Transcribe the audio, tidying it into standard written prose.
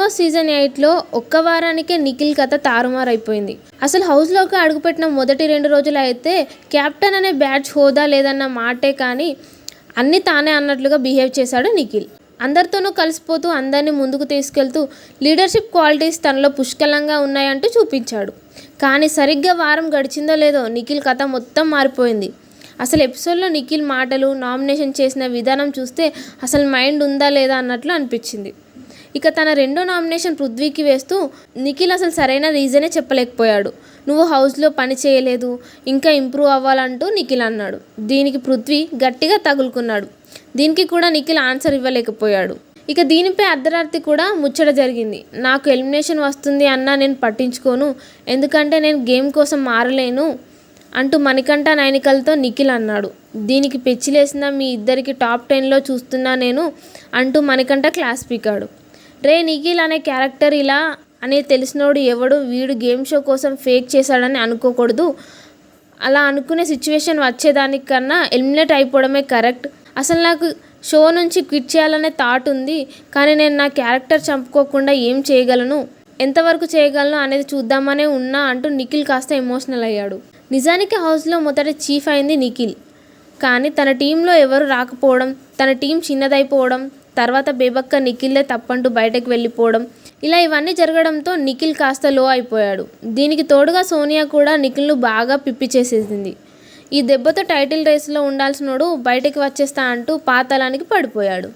Big boss season 8లో ఒక్క వారానికే నిఖిల్ కథ తారుమారైపోయింది. అసలు హౌస్లోకి అడుగుపెట్టిన మొదటి 2 రోజులు అయితే కెప్టెన్ అనే బ్యాడ్జ్ హోదా లేదన్న మాటే కానీ అన్నీ తానే అన్నట్లుగా బిహేవ్ చేశాడు నిఖిల్. అందరితోనూ కలిసిపోతూ అందరినీ ముందుకు తీసుకెళ్తూ లీడర్షిప్ క్వాలిటీస్ తనలో పుష్కలంగా ఉన్నాయంటూ చూపించాడు. కానీ సరిగ్గా వారం గడిచిందో లేదో నిఖిల్ కథ మొత్తం మారిపోయింది. అసలు ఎపిసోడ్లో నిఖిల్ మాటలు, నామినేషన్ చేసిన విధానం చూస్తే అసలు మైండ్ ఉందా లేదా అన్నట్లు అనిపించింది. ఇక తన రెండో నామినేషన్ పృథ్వీకి వేస్తూ నిఖిల్ అసలు సరైన రీజనే చెప్పలేకపోయాడు. నువ్వు హౌస్లో పని చేయలేదు, ఇంకా ఇంప్రూవ్ అవ్వాలంటూ నిఖిల్ అన్నాడు. దీనికి పృథ్వీ గట్టిగా తగులుకున్నాడు. దీనికి కూడా నిఖిల్ ఆన్సర్ ఇవ్వలేకపోయాడు. ఇక దీనిపై అర్ధరాత్రి కూడా ముచ్చట జరిగింది. నాకు ఎలిమినేషన్ వస్తుంది అన్నా నేను పట్టించుకోను, ఎందుకంటే నేను గేమ్ కోసం మారలేను అంటూ మణికంఠ నైనికలతో నిఖిల్ అన్నాడు. దీనికి పెచ్చిలేసిన మీ ఇద్దరికి టాప్ 10లో చూస్తున్నా నేను అంటూ మణికంఠ క్లాస్ పీకాడు. రే నిఖిల్ అనే క్యారెక్టర్ ఇలా అని తెలిసినోడు ఎవడు, వీడు గేమ్ షో కోసం ఫేక్ చేశాడని అనుకోకూడదు. అలా అనుకునే సిచ్యువేషన్ వచ్చేదానికన్నా ఎలిమినేట్ అయిపోవడమే కరెక్ట్. అసలు నాకు షో నుంచి క్విట్ చేయాలనే థాట్ ఉంది, కానీ నేను నా క్యారెక్టర్ చంపుకోకుండా ఏం చేయగలను, ఎంతవరకు చేయగలను అనేది చూద్దామనే ఉన్నా అంటూ నిఖిల్ కాస్త ఎమోషనల్ అయ్యాడు. నిజానికి హౌస్లో మొదట చీఫ్ అయింది నిఖిల్. కానీ తన టీంలో ఎవరు రాకపోవడం, తన టీం చిన్నదైపోవడం, తర్వాత బేబక్క నిఖిల్లే తప్పంటూ బయటకు వెళ్ళిపోవడం, ఇలా ఇవన్నీ జరగడంతో నిఖిల్ కాస్త లో అయిపోయాడు. దీనికి తోడుగా సోనియా కూడా నిఖిల్ను బాగా పిప్పి చేసేసింది. ఈ దెబ్బతో టైటిల్ రేసులో ఉండాల్సినోడు బయటకు వచ్చేస్తా అంటూ పాతాళానికి పడిపోయాడు.